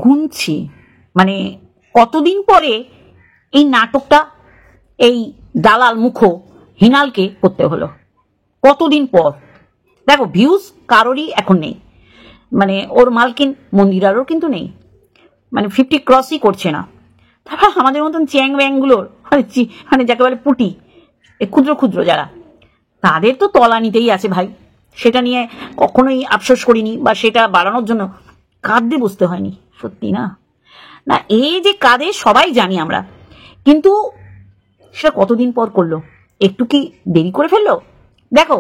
গুনছি, মানে কতদিন পরে এই নাটকটা এই দালাল মুখো হিনালকে করতে হলো, কতদিন পর। দেখো ভিউজ কারোরই এখন নেই, মানে ওর মালকিন মন্দিরারও কিন্তু নেই, মানে 50 ক্রসই করছে না। তারপর আমাদের মতন চ্যাং ব্যাংগুলোর মানে যাকে বলে পুটি, ক্ষুদ্র ক্ষুদ্র যারা, তাদের তো তলানিতেই আছে ভাই। সেটা নিয়ে কখনোই আফসোস করিনি, বা সেটা বাড়ানোর জন্য কাঁদতে বসতে হয়নি। সত্যি না, না এই যে কাঁদে সবাই জানি আমরা, কিন্তু সেটা কতদিন পর করলো, একটু কি দেরি করে ফেললো? দেখো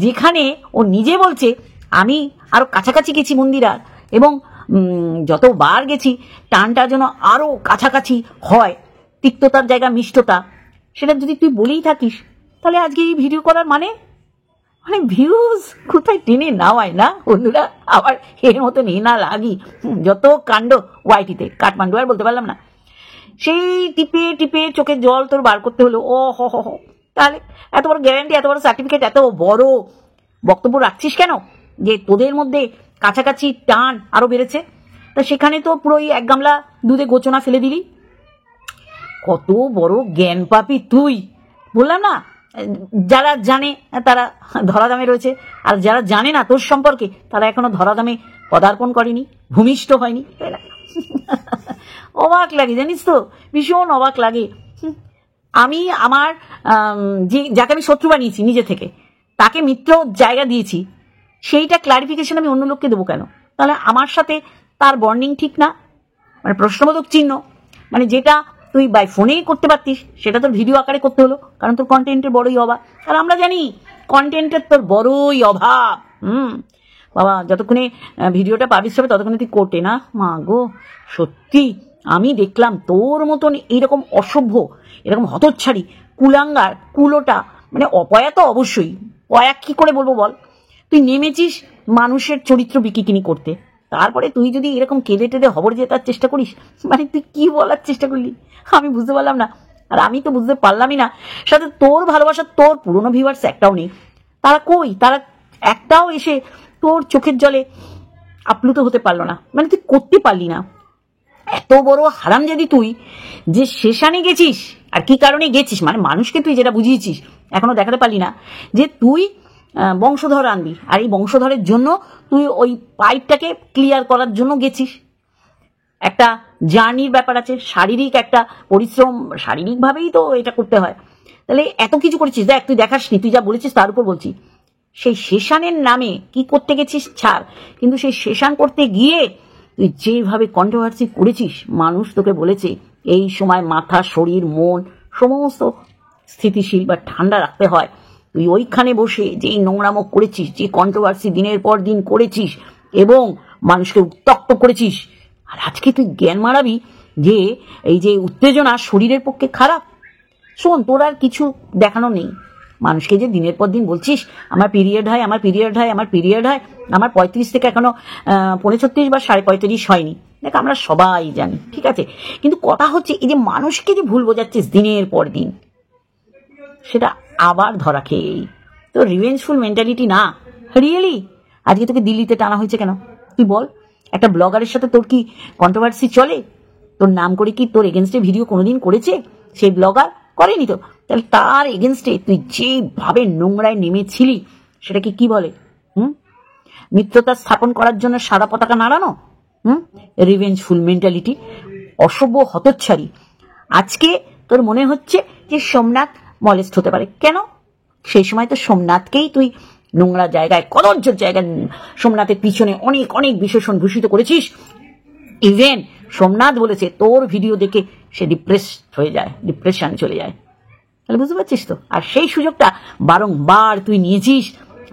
যেখানে ও নিজে বলছে আমি আরো কাছাকাছি গেছি মন্দিরার, এবং যতবার গেছি টানটা যেন আরো কাছাকাছি হয়, তিক্ততার জায়গা মিষ্টতা, সেটা যদি তুই বলেই থাকিস, তাহলে আজকে এই ভিডিও করার মানে ভিউজ কোথায় টেনে নেওয়ায় না বন্ধুরা। আবার এর মতন না লাগি যত কাণ্ড ওয়াইটিতে, কাঠমান্ডু আর বলতে পারলাম না, সেই টিপে টিপে চোখের জল তোর বার করতে হলো। ও হ হ হ, তাহলে এত বড় গ্যারান্টি, এত বড় সার্টিফিকেট, এত বড় বক্তব্য রাখছিস কেন যে তোদের মধ্যে কাছাকাছি টান আরো বেড়েছে? তা সেখানে তো পুরোই এক গামলা দুধে গোচনা ফেলে দিলি। কত বড় জ্ঞান পাপি তুই, বললাম না, যারা জানে তারা ধরাধামে রয়েছে, আর যারা জানে না তোর সম্পর্কে তারা এখনো ধরাধামে পদার্পণ করেনি, ভূমিষ্ঠ হয়নি। অবাক লাগে জানিস তো, ভীষণ অবাক লাগে। আমি আমার যাকে আমি শত্রু বানিয়েছি নিজে থেকে, তাকে মিত্র জায়গা দিয়েছি, সেইটা ক্লারিফিকেশন আমি অন্য লোককে দেবো কেন? তাহলে আমার সাথে তার বন্ডিং ঠিক না, মানে প্রশ্নবোধক চিহ্ন। মানে যেটা তুই বাই ফোনেই করতে পারতিস, সেটা তোর ভিডিও আকারে করতে হলো, কারণ তোর কন্টেন্টের বড়ই অভাব। আর আমরা জানি কন্টেন্টের তোর বড়ই অভাব। বাবা, যতক্ষণে ভিডিওটা পাবলিশ হবে ততক্ষণে তুই কোর্টে না। মা গো, সত্যি আমি দেখলাম তোর মতন এইরকম অসভ্য, এরকম হতচ্ছাড়ি, কুলাঙ্গার, কুলোটা, মানে অপয়া তো অবশ্যই, পয়া কি করে বলবো বল। তুই নেমেছিস মানুষের চরিত্র বিকিকিনি করতে, তারপরে তুই যদি এরকম কেঁদে টেঁদে হবর জেতার চেষ্টা করিস, মানে তুই কি বলার চেষ্টা করলি আমি বুঝতে পারলাম না। আর আমি তো বুঝতে পারলামই না, সাথে তোর ভালোবাসা তোর পুরনো ভিউয়ার্স একটাও নেই। তারা কই? তারা একটাও এসে তোর চোখের জলে আপ্লুত হতে পারলো না, মানে তুই করতে পারলি না। এত বড় হারামজাদি তুই, যে শেষানে গেছিস, আর কি কারণে গেছিস, মানে মানুষকে তুই যেটা বুঝিয়েছিস এখনো দেখাতে পারলি না, যে তুই বংশধর আনবি, আর এই বংশধরের জন্য তুই ওই পাইপটাকে ক্লিয়ার করার জন্য গেছিস। একটা জার্নির ব্যাপার আছে, শারীরিক একটা পরিশ্রম, শারীরিকভাবেই তো এটা করতে হয়। তাহলে এত কিছু করেছিস, দেখ তুই দেখাসনি, তুই যা বলেছিস তার উপর বলছি। সেই শেষানের নামে কি করতে গেছিস ছাড়, কিন্তু সেই শেষান করতে গিয়ে তুই যেভাবে কন্ট্রোভার্সি করেছিস, মানুষ তোকে বলেছে এই সময় মাথা, শরীর, মন সমস্ত স্থিতিশীল বা ঠান্ডা রাখতে হয়। তুই ওইখানে বসে যেই নোংরামো করেছিস, যে কন্ট্রোভার্সি দিনের পর দিন করেছিস এবং মানুষকে উত্তক্ত করেছিস, আর আজকে তুই জ্ঞান মারাবি যে এই যে উত্তেজনা শরীরের পক্ষে খারাপ। শোন, তোর আর কিছু দেখানো নেই। মানুষকে যে দিনের পর দিন বলছিস আমার পিরিয়ড হয়, আমার পিরিয়ড হয়, আমার পিরিয়ড হয়, আমার 35 থেকে এখনো 35 বা 35.5 হয়নি, দেখ আমরা সবাই জানি, ঠিক আছে। কিন্তু কথা হচ্ছে এই যে মানুষকে যে ভুল বোঝাচ্ছিস দিনের পর দিন, সেটা আবার ধরা খেয়েই তো রিভেঞ্জফুল মেন্টালিটি না। রিয়েলি আজকে তোকে দিল্লিতে টানা হয়েছে কেন তুই বল? একটা ব্লগারের সাথে তোর কি কন্ট্রোভার্সি চলে? তোর নাম করে কি তোর এগেনস্টে ভিডিও কোনোদিন করেছে সেই ব্লগার? করেনি তো। তাহলে তার এগেনস্টে তুই যেভাবে নোংরায় নেমেছিলি, সেটাকে কি বলে? মিত্রতা স্থাপন করার জন্য সাদা পতাকা নাড়ানো, রিভেঞ্জফুল মেন্টালিটি, অসভ্য হতচ্ছাড়ি। আজকে তোর মনে হচ্ছে যে সোমনাথ মলেস্ট হতে পারে, কেন? সেই সময় তো সোমনাথকেই তুই নোংরা জায়গায়, কদর্যের জায়গায় সোমনাথের পিছনে অনেক অনেক বিশেষণ ভূষিত করেছিস। ইভেন সোমনাথ বলেছে তোর ভিডিও দেখে সে ডিপ্রেসড হয়ে যায়, ডিপ্রেশন চলে যায়। তাহলে বুঝতে পারছিস তো? আর সেই সুযোগটা বারংবার তুই নিয়েছিস,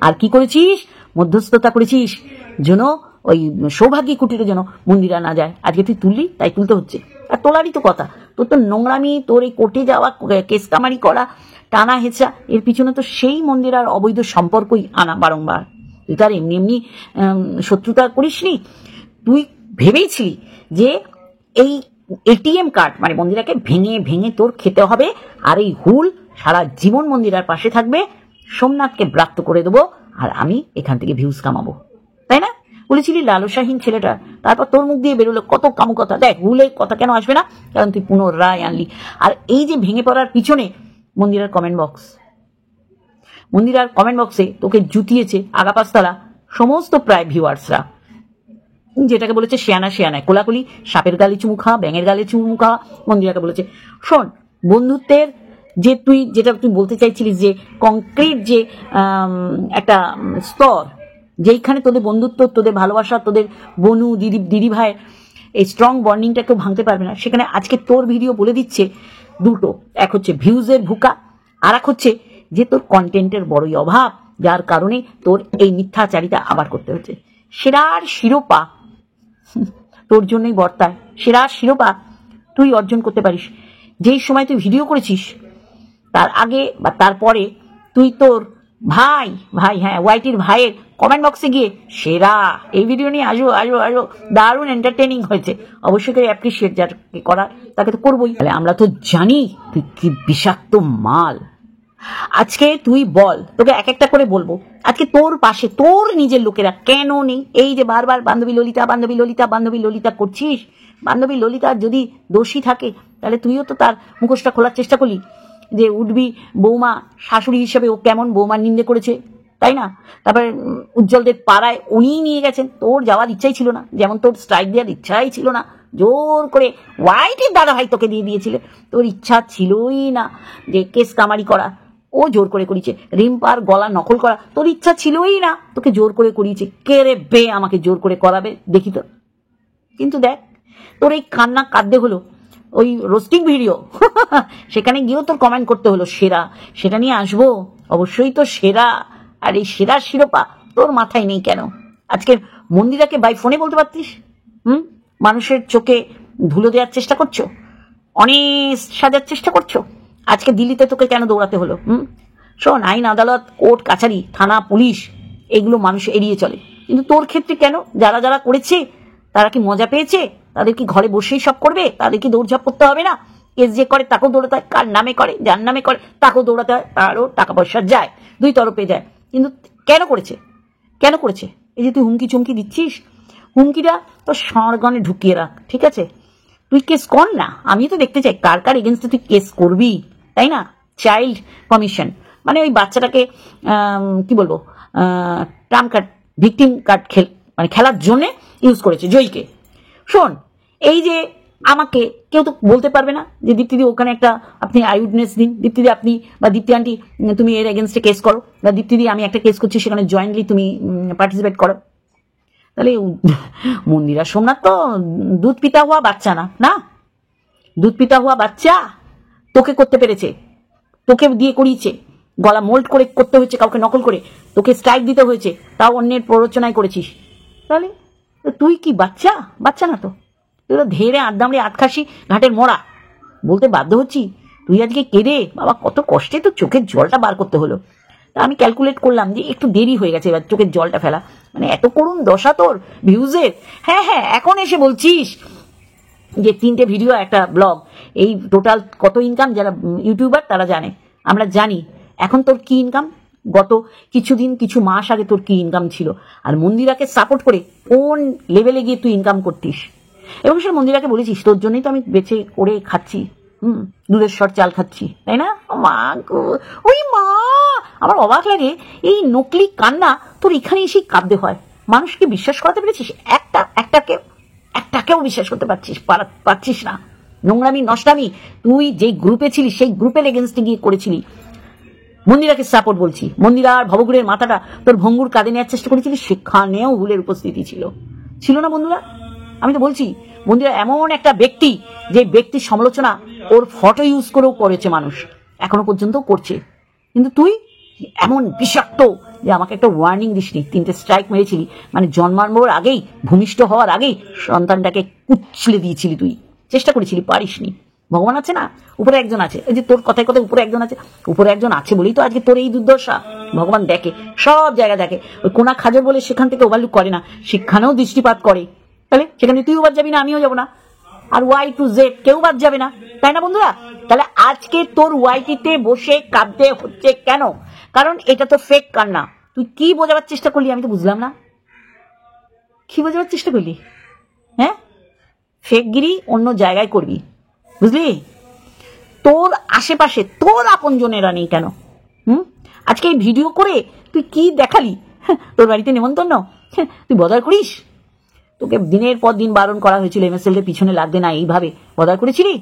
আর কি করেছিস? মধ্যস্থতা করেছিস যেন ওই সৌভাগ্যী কুটিরে যেন মন্দিরা না যায়। আজকে তুই তুললি, তাই তুলতে হচ্ছে। আর তোলারই তো কথা, তোর তো নোংরামি, তোর এই কোর্টে যাওয়া, কেস কামারি করা, টানা হেঁচড়া, এর পিছনে তো সেই মন্দিরার অবৈধ সম্পর্কই আনা বারংবার। তুই তার এমনি এমনি শত্রুতা করিসনি। তুই ভেবেইছিলি যে এই এটিএম কার্ড মানে মন্দিরাকে ভেঙে ভেঙে তোর খেতে হবে, আর এই হুল সারা জীবন মন্দিরার পাশে থাকবে, সোমনাথকে ব্রাত্য করে দেবো, আর আমি এখান থেকে ভিউজ কামাবো, তাই না? বলেছিলি লালসাহীন ছেলেটা, তারপর তোর মুখ দিয়ে বেরোলো কত কামু কথা। দেখ ভুলে কথা কেন আসবে না, কারণ তুই পুনরায় আনলি। আর এই যে ভেঙে পড়ার পিছনে মন্দিরার কমেন্ট বক্সে তোকে জুতিয়েছে আগাপাশতলা সমস্ত প্রায় ভিউয়ার্সরা, যেটাকে বলেছে শেয়ানায় কোলাকুলি, সাপের গালে চুমু খাওয়া, ব্যাঙের গালে চুমু খাওয়া, মন্দিরাকে বলেছে। শোন, বন্ধুত্বের যে যেটা তুই বলতে চাইছিলিস যে কংক্রিট যে একটা স্তর, যেইখানে তোদের বন্ধুত্ব, তোদের ভালোবাসা, তোদের বনু দিদি ভাইয়ের এই স্ট্রং বন্ডিংটা কেউ ভাঙতে পারবে না, সেখানে আজকে তোর ভিডিও বলে দিচ্ছে দুটো। এক হচ্ছে ভিউজের ভুকা, আর এক হচ্ছে যে তোর কন্টেন্টের বড়ই অভাব, যার কারণে তোর এই মিথ্যাচারিতা আবার করতে হচ্ছে। সেরার শিরোপা তোর জন্যই বর্তায়, সেরার শিরোপা তুই অর্জন করতে পারিস। যেই সময় তুই ভিডিও করেছিস তার আগে বা তারপরে তুই তোর ভাই হ্যাঁ ওয়াইটির ভাইয়ের কমেন্ট বক্সে গিয়ে সেরা এই ভিডিও নিয়ে আসো দারুণ এন্টারটেনিং হয়েছে, অবশ্যই করে অ্যাপ্রিসিয়েট যাকে করার তাকে তো করবোই। তাহলে আমরা তো জানি তুই কি বিষাক্ত মাল। আজকে তুই বল, তোকে এক একটা করে বলবো, আজকে তোর পাশে তোর নিজের লোকেরা কেন নেই? এই যে বারবার বান্ধবী ললিতা করছিস, বান্ধবী ললিতা যদি দোষী থাকে তাহলে তুইও তো তার মুখোশটা খোলার চেষ্টা করলি, যে উঠবি বৌমা শাশুড়ি হিসেবে ও কেমন বৌমার নিন্দে করেছে, তাই না? তারপরে উজ্জ্বলদের পাড়ায় উনিই নিয়ে গেছেন, তোর যাওয়ার ইচ্ছাই ছিল না, যেমন তোর স্ট্রাইক দেওয়ার ইচ্ছাই ছিল না, জোর করে ওয়াইটির দাদা ভাই তোকে দিয়ে দিয়েছিলে, তোর ইচ্ছা ছিলই না যে কেস কামারি করা, ও জোর করে করিয়েছে। রিম্পার গলা নকল করা তোর ইচ্ছা ছিলই না, তোকে জোর করে করিয়েছে। কে রে বে আমাকে জোর করে করাবে দেখি তো। কিন্তু দেখ তোর এই কান্না কাঁদতে হলো ওই রোস্টিং ভিডিও সেখানে গিয়েও তোর কমেন্ট করতে হলো সেরা, সেটা নিয়ে আসবো অবশ্যই তো সেরা। আর এই সেরার শিরোপা তোর মাথায় নেই কেন? আজকে মন্দিরাকে বাই ফোনে বলতে পারতিস। মানুষের চোখে ধুলো দেওয়ার চেষ্টা করছো, অনেক সাজার চেষ্টা করছো, আজকে দিল্লিতে তোকে কেন দৌড়াতে হলো? শোন, আইন আদালত কোর্ট কাছারি থানা পুলিশ এগুলো মানুষ এড়িয়ে চলে, কিন্তু তোর ক্ষেত্রে কেন? যারা যারা করেছে তারা কি মজা পেয়েছে? তাদের কি ঘরে বসেই সব করবে? তাদের কি দৌড়ঝাঁপ করতে হবে না? কেস যে করে তাকেও দৌড়াতে হয়, কার নামে করে যার নামে করে তাকেও দৌড়াতে হয়, তারও টাকা পয়সা যায়, দুই তরফে যায়। কিন্তু কেন করেছে? এই যে তুই হুমকি চুমকি দিচ্ছিস, হুমকিটা তো সরগণে ঢুকিয়ে রাখ, ঠিক আছে? তুই কেস কর না, আমি তো দেখতে চাই কার কার এগেনস্টে তুই কেস করবি, তাই না? চাইল্ড কমিশন মানে ওই বাচ্চাটাকে কি বলবো ট্রাম্প কার্ড ভিকটিম কার্ড খেলার জন্য ইউজ করেছে জয়ীকে। শোন, এই যে আমাকে কেউ তো বলতে পারবে না যে দীপ্তিদি ওখানে একটা আপনি আইউডনেস দিন, দীপ্তিদি আপনি বা দীপ্তি আন্টি তুমি এর এগেনস্টে কেস করো, বা দীপ্তিদি আমি একটা কেস করছি সেখানে জয়েন্টলি তুমি পার্টিসিপেট করো। তাহলে মন্দিরা সোমনাথ তো দুধ পিতা হওয়া বাচ্চা না, দুধ পিতা হওয়া বাচ্চা তোকে করতে পেরেছে, তোকে দিয়ে করিয়েছে, গলা মোল্ড করে করতে হয়েছে, কাউকে নকল করে তোকে স্ট্রাইক দিতে হয়েছে, তাও অন্যের প্ররোচনায় করেছিস। তাহলে তুই কি বাচ্চা না তো, তুই তো ধেরে আড্ডামড়ে আটখাসি ঘাটের মোড়া। বলতে বাধ্য হচ্ছি তুই আজকে কেঁদে বাবা কত কষ্টে তো চোখের জলটা বার করতে হলো। তা আমি ক্যালকুলেট করলাম যে একটু দেরি হয়ে গেছে এবার চোখের জলটা ফেলা, মানে এত করুণ দশা তোর ভিউজের। হ্যাঁ এখন এসে বলছিস যে 3টে ভিডিও একটা ব্লগ, এই টোটাল কত ইনকাম যারা ইউটিউবার তারা জানে, আমরা জানি এখন তোর কি ইনকাম, গত কিছু মাস আগে তোর কি ইনকাম ছিল, আর মন্দিরাকে সাপোর্ট করে কোন লেভেলে গিয়ে তুই ইনকাম করতিস। এবং সে মন্দিরাকে বলেছিস তোর জন্যই তো আমি বেঁচে করে খাচ্ছি, দুধের সর চাল খাচ্ছি, তাই না? মা গো, ওই মা, আমার অবাক লাগে এই নকলি কান্না তোর এখানে এসেই কাঁদতে হয়। মানুষকে বিশ্বাস করাতে পেরেছিস? একটাকেও বিশ্বাস করতে পারছিস না। নোংরামি নষ্টামি তুই যেই গ্রুপে ছিলি সেই গ্রুপের এগেনস্টে গিয়ে করেছিলি। মন্দিরাকে সাপোর্ট বলছি, মন্দিরা আর ভবগুরের মাথাটা তোর ভঙ্গুর কাঁধে নেওয়ার চেষ্টা করেছিলি, সেখানেও ভুলের উপস্থিতি ছিল না বন্ধুরা? আমি তো বলছি মন্দিরা এমন একটা ব্যক্তি যে ব্যক্তির সমালোচনা ওর ফটো ইউজ করেও করেছে মানুষ, এখনো পর্যন্ত করছে, কিন্তু তুই এমন বিষাক্ত যে আমাকে একটা ওয়ার্নিং দিসনি, 3টে স্ট্রাইক মেরেছিলি, মানে জন্মানোর আগেই ভূমিষ্ঠ হওয়ার আগেই সন্তানটাকে কুচলে দিয়েছিলি, তুই চেষ্টা করেছিলি, পারিসনি। ভগবান আছে না, উপরে একজন আছে, এই যে তোর কথায় উপরে একজন আছে বলেই তো আজকে তোর এই দুর্দশা। ভগবান দেখে, সব জায়গা দেখে, ওই কোনা খাজর বলে সেখান থেকে ওভারলুক করে না, সেখানেও দৃষ্টিপাত করে। তাহলে সেখানে তুইও বাদ যাবি না, আমিও যাবো না, আর ওয়াই টু জেড কেউ বাদ যাবে না, তাই না বন্ধুরা? তাহলে আজকে তোর ওয়াইটিতে বসে কাঁদতে হচ্ছে কেন? কারণ এটা তো ফেক কান্না। তুই কি বোঝাবার চেষ্টা করলি আমি তো বুঝলাম না। কি বোঝাবার চেষ্টা করলি? হ্যাঁ, ফেকগিরি অন্য জায়গায় করবি, বুঝলি? তোর আশেপাশে তোর আপনজনেরা নেই কেন? আজকে এই ভিডিও করে তুই কি দেখালি? তোর বাড়িতে নেমন্তন্ন, তুই বদার করিস? তোকে দিনের পর দিন বারণ করা হয়েছিল এমএসএল এর পিছনে লাগবে না, এইভাবে বদার করেছিলি।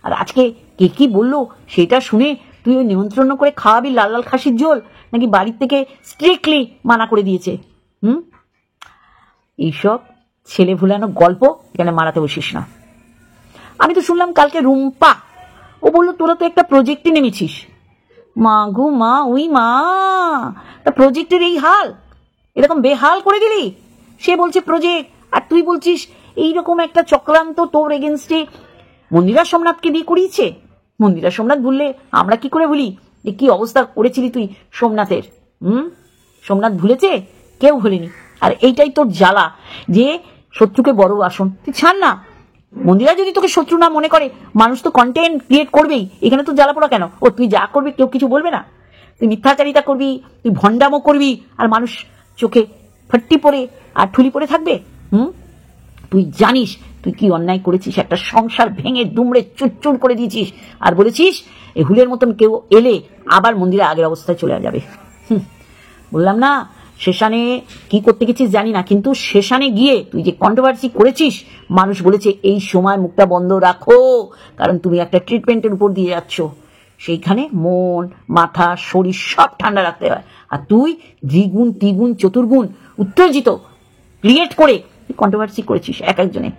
আর আজকে কে কি বললো সেটা শুনে তুই ওই নিমন্ত্রণ করে খাওয়াবি লাল লাল খাসির ঝোল, নাকি বাড়ির থেকে স্ট্রিক্টলি মানা করে দিয়েছে? এইসব ছেলে ভুলানো গল্প এখানে মারাতে বসিস না। আমি তো শুনলাম কালকে রুম্পা ও বললো তোরা তো একটা প্রজেক্টে নেমেছিস। মা গো মা, ওই মা, তা প্রজেক্টের এই হাল, এরকম বেহাল করে দিলি। সে বলছে প্রজেক্ট, আর তুই বলছিস এইরকম একটা চক্রান্ত তোর এগেনস্টে মন্দিরা সোমনাথকে দিয়ে করিয়েছে। মন্দিরা সোমনাথ ভুললে আমরা কি করে ভুলি যে কি অবস্থা করেছিলি তুই সোমনাথের? সোমনাথ ভুলেছে? কেউ ভুলেনি। আর এইটাই তোর জ্বালা, যে শত্রুকে বড় আসন। তুই ছাড় না, মন্দিরা যদি তোকে শত্রু না মনে করে, মানুষ তো কন্টেন্ট ক্রিয়েট করবেই। এখানে তো জ্বালা পোড়া কেন? ও তুই যা করবি কেউ কিছু বলবে না? তুই মিথ্যাচারিতা করবি, তুই ভণ্ডামো করবি, আর মানুষ চোখে ফাট্টি পড়ে আর ঠুলি পড়ে থাকবে? তুই জানিস তুই কি অন্যায় করেছিস? একটা সংসার ভেঙে দুমড়ে চুরচুর করে দিয়েছিস, আর বলেছিস এই হুলের মতন কেউ এলে আবার মন্দিরে আগের অবস্থায় চলে যাবে। বললাম না, সেশানে কি করতে গেছিস জানি না, কিন্তু সেশানে গিয়ে তুই যে কন্ট্রোভার্সি করেছিস, মানুষ বলেছে এই সময় মুখটা বন্ধ রাখো, কারণ তুমি একটা ট্রিটমেন্টের উপর দিয়ে যাচ্ছ। সেইখানে মন, মাথা, শরীর সব ঠান্ডা রাখতে হয়। আর তুই দ্বিগুণ তিগুণ চতুর্গুণ উত্তেজিত ক্রিয়েট করে তুই কন্ট্রোভার্সি করেছিস এক একজনে।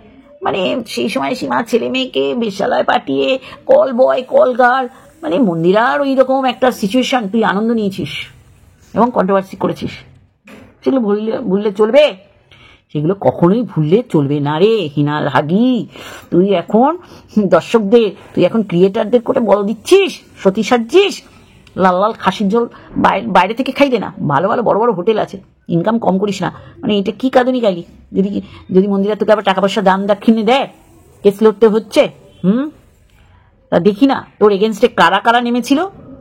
মানে সেই সময় সীমা ছেলে মেয়েকে বেশ্যালয় পাঠিয়ে কল বয় কল গার্ল, মানে মন্দিরার ওই রকম একটা সিচুয়েশন তুই আনন্দ নিয়েছিস এবং কন্ট্রোভার্সি করেছিস। সেগুলো ভুললে চলবে? সেগুলো কখনোই ভুললে চলবে না রে হিনাল হাগি। তুই এখন দর্শকদের, তুই এখন ক্রিয়েটারদের করে বল দিচ্ছিস, সতী সাজছিস। লাল লাল খাসির ঝোল বাইরে থেকে খাই দে না, ভালো ভালো বড় বড় হোটেল আছে, ইনকাম কম করিস না। মানে এটা কি কাঁদুনি গাইলি? যদি যদি মন্দিরা তোকে আবার টাকা পয়সা দান দাক্ষিণে দেয়, কেস লড়তে হচ্ছে। তা দেখি না তোর এগেনস্টে কারা কারা নেমেছিল,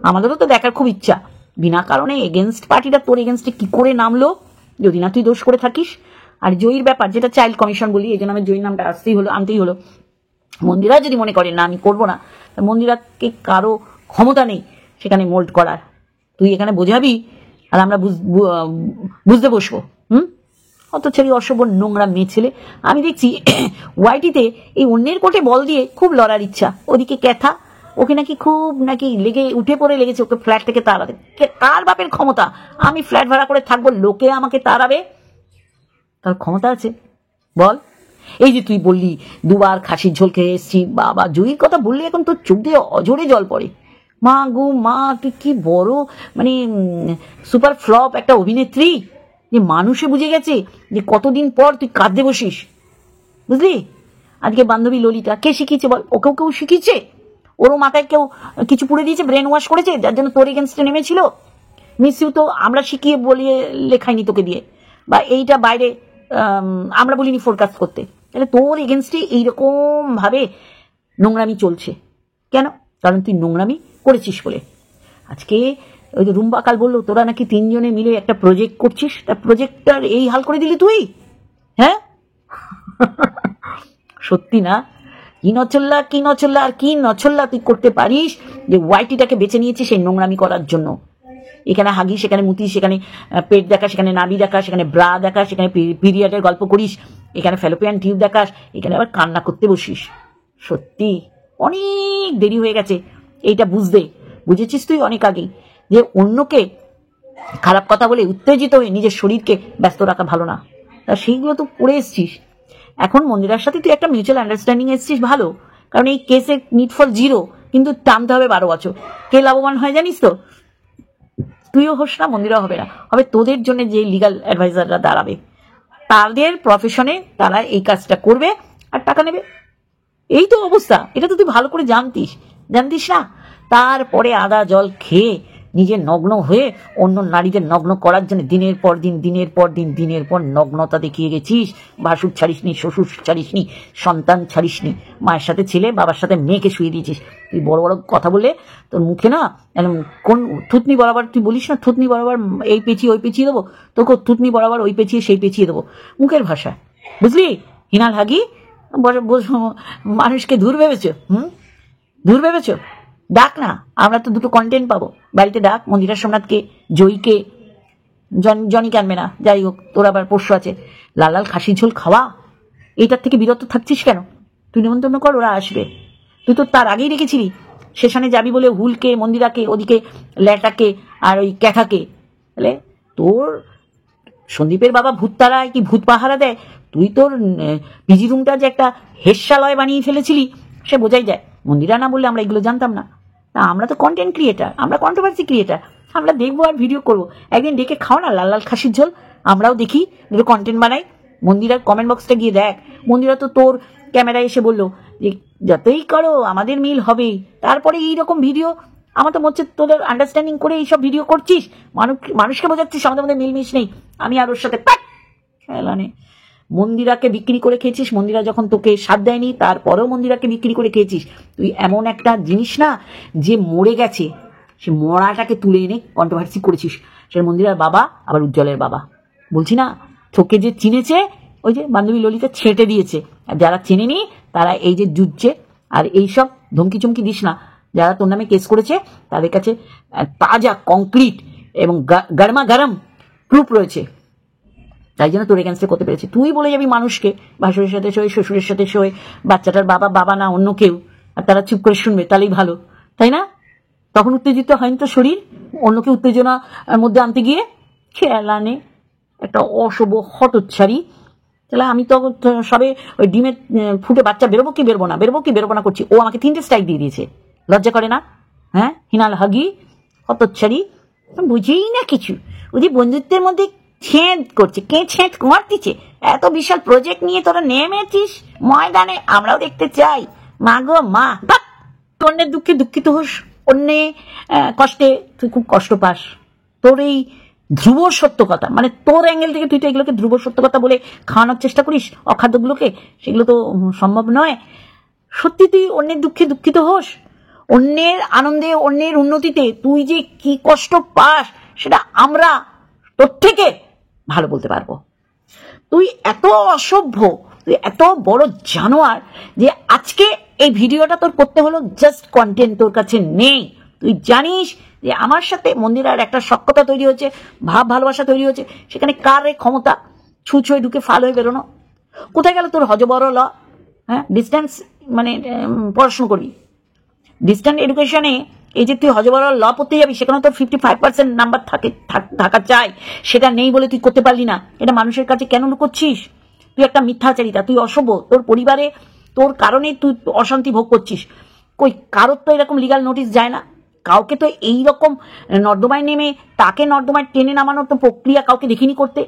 আমাদেরও তো দেখার খুব ইচ্ছা। বিনা কারণে এগেনস্ট পার্টিটা তোর এগেনস্টে কি করে নামলো, যদি না তুই দোষ করে থাকিস। আর জয়ীর ব্যাপার, যেটা চাইল্ড কমিশন বলি, এই জন্য আমি জয়ীর নামটা আনতেই হলো। মন্দিরা যদি মনে করে না আমি করবো না, মন্দিরাকে কারো ক্ষমতা নেই সেখানে মোল্ড করার। তুই এখানে বোঝাবি আর আমরা বুঝতে বসবো। অত ছেলে অসভ্য নোংরা মেয়ে ছেলে। আমি দেখছি ওয়াইটিতে এই অন্যের কোটে বল দিয়ে খুব লড়ার ইচ্ছা। ওদিকে ক্যাথা, ওকে নাকি খুব নাকি লেগে উঠে পড়ে লেগেছে ওকে ফ্ল্যাট থেকে তাড়াতে। কার বাপের ক্ষমতা? আমি ফ্ল্যাট ভাড়া করে থাকবো, লোকে আমাকে তাড়াবে? তার ক্ষমতা আছে? বল। এই যে তুই বললি দুবার খাসির ঝোল খেয়ে এসছি, বাবা জয়ীর কথা বললি এখন তোর চোখ দিয়ে অজরে জল পড়ে। মা গো মা, তুই কি বড় মানে সুপার ফ্লপ একটা অভিনেত্রী, যে মানুষে বুঝে গেছে যে কতদিন পর তুই কাঁদতে বসিস, বুঝলি? আজকে বান্ধবী ললিতা কে শিখিয়েছে বল? ওকেও কেউ শিখিয়েছে? ওরও মাথায় কেউ কিছু পুড়ে দিয়েছে, ব্রেন ওয়াশ করেছে, যার জন্য তোর এগেনস্টে নেমেছিল? মিস ইউ তো আমরা শিখিয়ে বলিয়ে লেখাইনি তোকে দিয়ে, বা এইটা বাইরে আমরা বলিনি ফোরকাস্ট করতে। তাহলে তোর এগেনস্টে এইরকম ভাবে নোংরামি চলছে কেন? কারণ তুই নোংরামি করেছিস বলে। আজকে ওই যে রুম্বা কাল বললো তোরা নাকি তিনজনে মিলে একটা প্রজেক্ট করছিস, তা প্রজেক্টটার এই হাল করে দিলি তুই। হ্যাঁ সত্যি না? কি নচল্লা আর কি নচল্লা তুই করতে পারিস যে ওয়াইটিটাকে বেছে নিয়েছিস সেই নোংরামি করার জন্য। এখানে হাগি, সেখানে মুতি, সেখানে পেট দেখা, সেখানে নাভি দেখা, সেখানে ব্রা দেখা, সেখানে পিরিয়ডের গল্প করিস, এখানে ফ্যালোপিয়ান টিউব দেখাস, এখানে আবার কান্না করতে বসিস। সত্যি অনেক দেরি হয়ে গেছে এইটা বুঝতে। বুঝেছিস তুই অনেক আগেই যে অন্যকে খারাপ কথা বলে উত্তেজিত হয়ে নিজের শরীরকে ব্যস্ত রাখা ভালো না। তা সেইগুলো তো করে এসছিস। এখন মন্দিরার সাথে তুই একটা মিউচুয়াল আন্ডারস্ট্যান্ডিং এসছিস, ভালো, কারণ এই কেসে নিটফল 0, কিন্তু টানতে হবে 12 বছর। কে লাভবান হয় জানিস তো? তুইও হোস না, মন্দিরা হবে না, হবে তোদের জন্য যে লিগাল অ্যাডভাইজাররা দাঁড়াবে, তাদের প্রফেশনে তারা এই কাজটা করবে আর টাকা নেবে। এই তো অবস্থা। এটা তো তুই ভালো করে জানতিস না? তারপরে আদা জল খেয়ে নিজে নগ্ন হয়ে অন্য নারীদের নগ্ন করার জন্য দিনের পর নগ্নতা দেখিয়ে গেছিস। ভাসুর ছাড়িসনি, শ্বশুর ছাড়িসনি, সন্তান ছাড়িসনি, মায়ের সাথে ছেলে, বাবার সাথে মেয়েকে শুয়ে দিয়েছিস। তুই বড় বড় কথা বললে তোর মুখে না কোন থুতনি বরাবর, তুই বলিস না থুতনি বরাবর এই পেঁচিয়ে ওই পেঁচিয়ে দেবো, তোকে থুতনি বরাবর ওই পেঁচিয়ে সেই পেঁচিয়ে দেবো, মুখের ভাষা। বুঝলি? হিনাল হাগি মানুষকে দূর ভেবেছ? দূর ভেবেছ? ডাক না, আমরা তো দুটো কন্টেন্ট পাবো। বাড়িতে ডাক মন্দিরা সোমনাথকে, জয়ীকে, জনিকে আনবে না, যাই হোক, তোর আবার পরশু আছে। লাল লাল খাসির ঝোল খাওয়া, এইটার থেকে বিরত থাকছিস কেন? তুই নিমন্ত্রণ কর, ওরা আসবে। তুই তো তার আগেই রেখেছিলি সেখানে যাবি বলে হুলকে, মন্দিরাকে, ওদিকে ল্যাটাকে আর ওই ক্যাথাকে। তাহলে তোর সন্দীপের বাবা ভূত তারায় কি ভূত পাহারা দেয়, তুই তোর পিজি রুমটা যে একটা হেস্যালয় বানিয়ে ফেলেছিলি সে বোঝাই যায়। মন্দিরা না বললে আমরা এগুলো জানতাম না। না, আমরা তো কন্টেন্ট ক্রিয়েটার, আমরা কন্ট্রোভার্সি ক্রিয়েটার, আমরা দেখবো আর ভিডিও করবো। একদিন ডেকে খাও না লাল লাল খাসির ঝোল, আমরাও দেখি, দুটো কন্টেন্ট বানাই। মন্দিরার কমেন্ট বক্সটা গিয়ে দেখ, মন্দিরা তো তোর ক্যামেরায় এসে বললো যে যতই করো আমাদের মিল হবেই। তারপরে এইরকম ভিডিও, আমার তো মনে হচ্ছে তোদের আন্ডারস্ট্যান্ডিং করে এইসব ভিডিও করছিস, মানুষকে বোঝাচ্ছিস আমাদের মধ্যে মিলমিশ নেই, আমি আর ওর সাথে খেলা নেই। মন্দিরাকে বিক্রি করে খেয়েছিস, মন্দিরা যখন তোকে সাথ দেয়নি তারপরেও মন্দিরাকে বিক্রি করে খেয়েছিস। তুই এমন একটা জিনিস না যে মরে গেছে, সে মরাটাকে তুলে এনে কন্ট্রোভার্সি করেছিস। সে মন্দিরার বাবা আবার উজ্জ্বলের বাবা, বলছি না, তোকে যে চিনেছে ওই যে বান্ধবী ললিতা ছেঁটে দিয়েছে, আর যারা চেনেনি তারা এই যে জুজছে। আর এইসব ধমকি চমকি দিস না, যারা তোর নামে কেস করেছে তাদের কাছে তাজা কংক্রিট এবং গরমা গরম প্রুফ রয়েছে, তাই জন্য তোর এগেন্সটে করতে পেরেছে। তুই বলে যাবি মানুষকে ভাসুরের সাথে শোয়, শ্বশুরের সাথে শোয়, বাচ্চাটার বাবা বাবা না অন্য কেউ, আর তারা চুপ করে শুনবে, তাহলেই ভালো, তাই না? তখন উত্তেজিত হয়নি তো শরীর, অন্যকে উত্তেজনার মধ্যে আনতে গিয়ে। খেয়ালা নে একটা অশুভ হতচ্ছাড়ি। তাহলে আমি তো সবে ওই ডিমে ফুটে বাচ্চা বেরোবো কি বেরোবো না করছি, ও আমাকে 3টে স্ট্রাইক দিয়ে দিয়েছে। লজ্জা করে না? হ্যাঁ, হিনাল হাগি হতচ্ছাড়ি, বুঝেই না কিছু। ওই যে বন্ধুত্বের মধ্যে ছেদ করছে, কে ছেদ করতেছে? এত বিশাল প্রজেক্ট নিয়ে তোরা নেমেছিস ময়দানে, আমরাও দেখতে চাই। মা গো মা, অন্যের দুঃখে দুঃখিত হোস, অন্যে কষ্টে তুই খুব কষ্ট পাস। তোর এই ধ্রুব সত্য কথা, মানে তোর অ্যাঙ্গেল থেকে তুই তো এগুলোকে ধ্রুব সত্য কথা বলে খাওয়ানোর চেষ্টা করিস অখাদ্যগুলোকে, সেগুলো তো সম্ভব নয়। সত্যি তুই অন্যের দুঃখে দুঃখিত হোস, অন্যের আনন্দে, অন্যের উন্নতিতে তুই যে কি কষ্ট পাস সেটা আমরা তোর থেকে ভালো বলতে পারবো। তুই এত অসভ্য, তুই এত বড় জানোয়ার যে আজকে এই ভিডিওটা তোর করতে হলো জাস্ট কন্টেন্ট তোর কাছে নেই। তুই জানিস যে আমার সাথে মন্দিরার একটা সখ্যতা তৈরি হয়েছে, ভাব ভালোবাসা তৈরি হয়েছে, সেখানে কার এই ক্ষমতা ছুঁচ হয়ে ঢুকে ফাল হয়ে বেরোনো? কোথায় গেল তোর হজবর ল? হ্যাঁ, ডিস্টেন্স মানে পড়াশুনো করবি, ডিস্টেন্স এডুকেশনে এই যে তুই হজবর ল পড়তে যাবি, সেখানে তোর 55% নাম্বার থাকা চাই, সেটা নেই বলে তুই করতে পারলি না। এটা মানুষের কাছে কেন করছিস? তুই একটা মিথ্যাচারিতা, তুই অসভ্য, তোর পরিবারে তোর কারণে তুই অশান্তি ভোগ করছিস। কই কারোর তো এরকম লিগাল নোটিশ যায় না, কাউকে তো এইরকম নর্দমায় নেমে তাকে নর্দমায় টেনে নামানোর তো প্রক্রিয়া কাউকে দেখিনি করতে।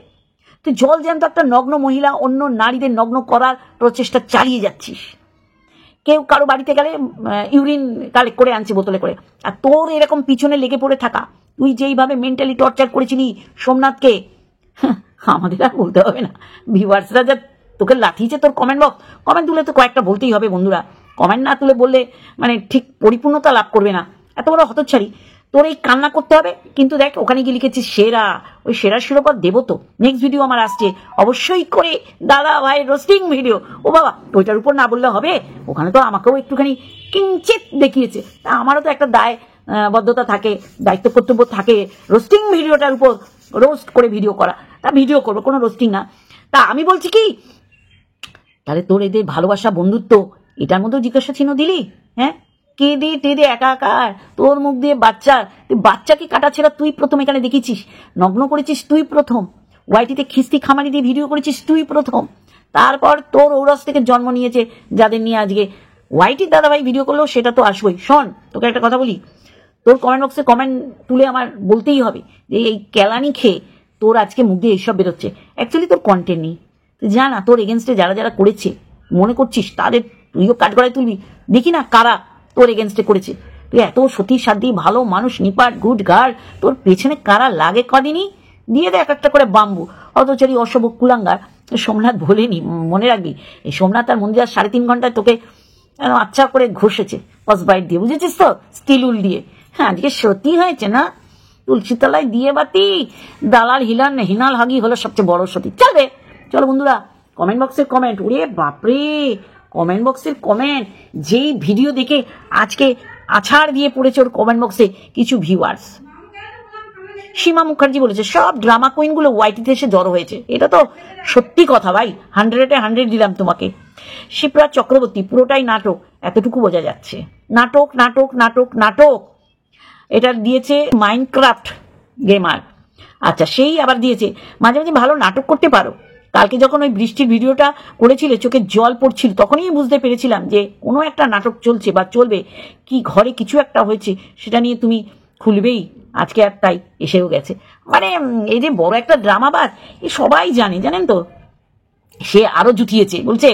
তুই জল জ্যান্ত একটা নগ্ন মহিলা অন্য নারীদের নগ্ন করার প্রচেষ্টা চালিয়ে যাচ্ছিস। কেউ কারো বাড়িতে গেলে ইউরিন কালেক্ট করে আনছে বোতলে করে, আর তোর এরকম পিছনে লেগে পড়ে থাকা। তুই যেইভাবে মেন্টালি টর্চার করেছিলি সোমনাথকে, আমাদের আর বলতে হবে না, ভিউয়ার্সরা যা তোকে লাঠিয়েছে তোর কমেন্ট তুলে তো কয়েকটা বলতেই হবে বন্ধুরা। কমেন্ট না তুলে বললে মানে ঠিক পরিপূর্ণতা লাভ করবে না। এত বড় হতচ্ছাড়ি, তোর এই কান্না করতে হবে। কিন্তু দেখ ওখানে গিয়ে লিখেছিস সেরা, ওই সেরা শিরোপা দেবো তো। নেক্সট ভিডিও আমার আসছে অবশ্যই করে, দাদা ভাই রোস্টিং ভিডিও। ও বাবা, ওইটার উপর না বললে হবে? ওখানে তো আমাকেও একটুখানি কিঞ্চিত দেখিয়েছে, তা আমারও তো একটা দায়বদ্ধতা থাকে, দায়িত্ব কর্তব্য থাকে রোস্টিং ভিডিওটার উপর, রোস্ট করে ভিডিও করা। তা ভিডিও করবো, কোনো রোস্টিং না। তা আমি বলছি কি, তাহলে তোর এদের ভালোবাসা বন্ধুত্ব এটার মধ্যেও জিজ্ঞাসা চিহ্ন দিলি? হ্যাঁ, কেঁদে টেঁদে একাকার, তোর মুখ দিয়ে তুই বাচ্চাকে কাটা ছেড়া তুই প্রথম এখানে দেখেছিস, নগ্ন করেছিস তুই প্রথম, ওয়াইটিতে খিস্তি খামারি দিয়ে ভিডিও করেছিস তুই প্রথম। তারপর তোর ঔরস থেকে জন্ম নিয়েছে যাদের নিয়ে আজকে ওয়াইটির দাদাভাই ভিডিও করলো, সেটা তো আসবোই। শোন, তোকে একটা কথা বলি, তোর কমেন্ট বক্সে কমেন্ট তুলে আমার বলতেই হবে যে এই কেলানি খেয়ে তোর আজকে মুখ দিয়ে এইসব বেরোচ্ছে। অ্যাকচুয়ালি তোর কন্টেন্ট নেই। তুই জানা তোর এগেনস্টে যারা যারা করেছে মনে করছিস তাদের তুইও কাঠগড়ায় তুলবি, দেখি না কারা তোর এগেনস্টে করেছে। তুই এত সতী সাধ্যী ভালো মানুষ, নিপাট গুড গার্ল, তোর পেছনে কারা লাগে কদিনই দিয়ে দে এক একটা করে বাম্বু। অতচারী অশুভ কুলাঙ্গার সোমনাথ বলেনি, মনে রাখবি এই সোমনাথ আর মন্দির 3.5 ঘন্টায় তোকে আচ্ছা করে ঘষেছে পস বাইট দিয়ে, বুঝেছিস তো, স্টিলুল দিয়ে। হ্যাঁ, আজকে সত্যি হয়েছে না, তুলসীতলায় দিয়ে বাতি, দালাল হিনাল হাগি হলো সবচেয়ে বড় সতী। চলবে, চলো বন্ধুরা, কমেন্ট বক্সের কমেন্ট, ওরে বাপরে, কমেন্ট বক্সের কমেন্ট, যেই ভিডিও দেখে আজকে আছাড় দিয়ে পড়েছে ওর কমেন্ট বক্সে কিছু ভিউয়ার্স। সীমা মুখার্জি বলেছে সব ড্রামা কুইনগুলো ওয়াইটিতে এসে জড়ো হয়েছে। এটা তো সত্যি কথা ভাই, 100-এ 100 দিলাম তোমাকে। শিপ্রা চক্রবর্তী, পুরোটাই নাটক, এতটুকু বোঝা যাচ্ছে। নাটক নাটক নাটক নাটক। এটা দিয়েছে মাইনক্রাফট গেমার। আচ্ছা, সেই আবার দিয়েছে মাঝে মাঝে ভালো নাটক করতে পারো। কালকে যখন ওই বৃষ্টির ভিডিওটা করেছিলে চোখে জল পড়ছিল, তখনই বুঝতে পেরেছিলাম যে কোনো একটা নাটক চলছে বা চলবে, কি ঘরে কিছু একটা হয়েছে সেটা নিয়ে তুমি খুলবেই। আজকে আর তাই এসেও গেছে। মানে এই যে বড় একটা ড্রামাবাজ, এ সবাই জানে, জানেন তো। সে আরো জুটিয়েছে, বলছে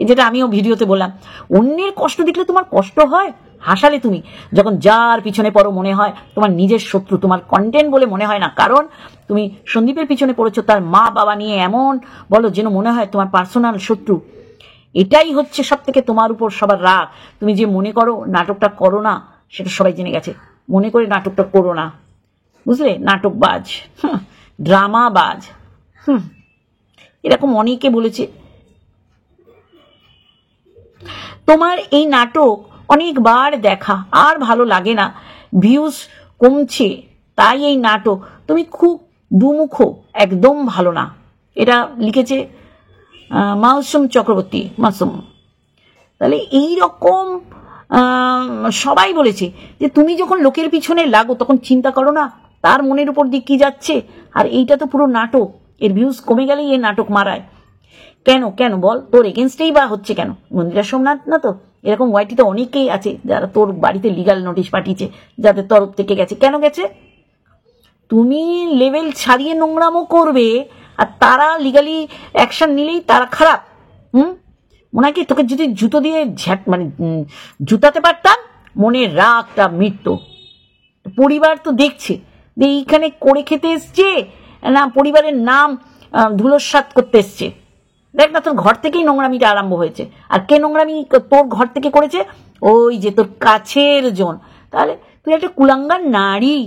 যেটা আমিও ভিডিওতে বললাম, অন্যের কষ্ট দেখলে তোমার কষ্ট হয়, হাসালে তুমি, যখন যার পিছনে পড়ো মনে হয় তোমার নিজের শত্রু, তোমার কন্টেন্ট বলে মনে হয় না, কারণ তুমি সন্দীপের পিছনে পড়েছো তার মা বাবা নিয়ে, এমন বলো যেন মনে হয় তোমার পার্সোনাল শত্রু। এটাই হচ্ছে সব থেকে তোমার উপর সবার রাগ। তুমি যে মনে করো নাটকটা করো না, সেটা সবাই জেনে গেছে, মনে করে নাটকটা করো না, বুঝলে, নাটকবাজ, ড্রামাবাজ, এরকম অনেকে বলেছে। তোমার এই নাটক অনেকবার দেখা আর ভালো লাগে না, ভিউজ কমছে, তাই এই নাটক, তুমি খুব দুমুখো, একদম ভালো না। এটা লিখেছে মাসুম চক্রবর্তী, মাসুম। তাহলে এইরকম সবাই বলেছে যে তুমি যখন লোকের পিছনে লাগো তখন চিন্তা করো না তার মনের উপর দিয়ে কি যাচ্ছে। আর এইটা তো পুরো নাটক, এর ভিউজ কমে গেলেই এর নাটক মারায়। কেন কেন বল, তোর এগেনস্টেই বা হচ্ছে কেন? মন্দিরা সোমনাথ না তো, এরকম ওয়াইটিতে অনেকেই আছে যারা তোর বাড়িতে লিগাল নোটিশ পাঠিয়েছে, যাদের তরফ থেকে গেছে। কেন গেছে? তুমি লেভেল ছাড়িয়ে নোংরামো করবে আর তারা লিগালি অ্যাকশন নিলেই তারা খারাপ। মনে হয় কি তোকে যদি জুতো দিয়ে মানে জুতাতে পারতাম, মনের রাগটা মিটত। পরিবার তো দেখছে যে এইখানে করে খেতে এসছে না, পরিবারের নাম ধুলোস্বাদ করতে এসছে। দেখ না, তোর ঘর থেকেই নোংরামিটা আরম্ভ হয়েছে। আর কে নোংরামি তোর ঘর থেকে করেছে? ওই যে তোর কাছের জন। তাহলে তুই একটা কুলাঙ্গার নারী,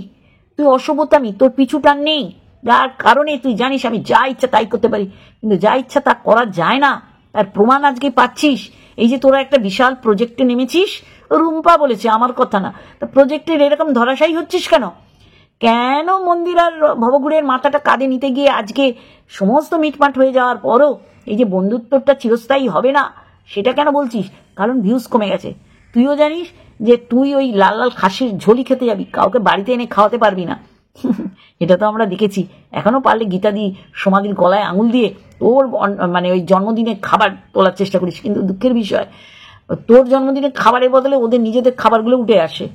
তুই অসভ্যতামি, তোর পিছু টান নেই, যার কারণে তুই জানিস আমি যা ইচ্ছা তাই করতে পারি, কিন্তু যা ইচ্ছা তা করা যায় না, তার প্রমাণ আজকে পাচ্ছিস। এই যে তোরা একটা বিশাল প্রজেক্টে নেমেছিস, রুম্পা বলেছে, আমার কথা না, তা প্রজেক্টের এরকম ধরাশায়ী হচ্ছিস কেন? কেন মন্দিরার ভবঘুরের মাথাটা কাঁধে নিতে গিয়ে আজকে সমস্ত মিটমাট হয়ে যাওয়ার পরও এই যে বন্ধুত্বটা চিরস্থায়ী হবে না, সেটা কেন বলছিস? কারণ ভিউজ কমে গেছে। তুইও জানিস যে তুই ওই লাল লাল খাসির ঝোলি খেতে যাবি, কাউকে বাড়িতে এনে খাওয়াতে পারবি না। এটা তো আমরা দেখেছি। এখনো পারলে গীতা দি সমাধির গলায় আঙুল দিয়ে তোর মানে ওই জন্মদিনে খাবার তোলার চেষ্টা করিস, কিন্তু দুঃখের বিষয় তোর জন্মদিনে খাবারের বদলে ওদের নিজেদের খাবারগুলো উঠে আসে।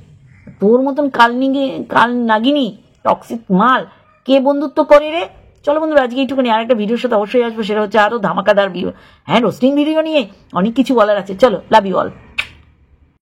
তোর মতন কাল নাগিনী টক্সিক মাল কে বন্ধুত্ব করে রে? চলো বন্ধুরা, আজকে এইটুকুনি। আর একটা ভিডিওর সাথে অবশ্যই আসবো, সেটা হচ্ছে আরো ধামাকাদার ভিডিও, হ্যাঁ, রোস্টিং ভিডিও নিয়ে অনেক কিছু বলার আছে। চলো, লাভ ইউ অল।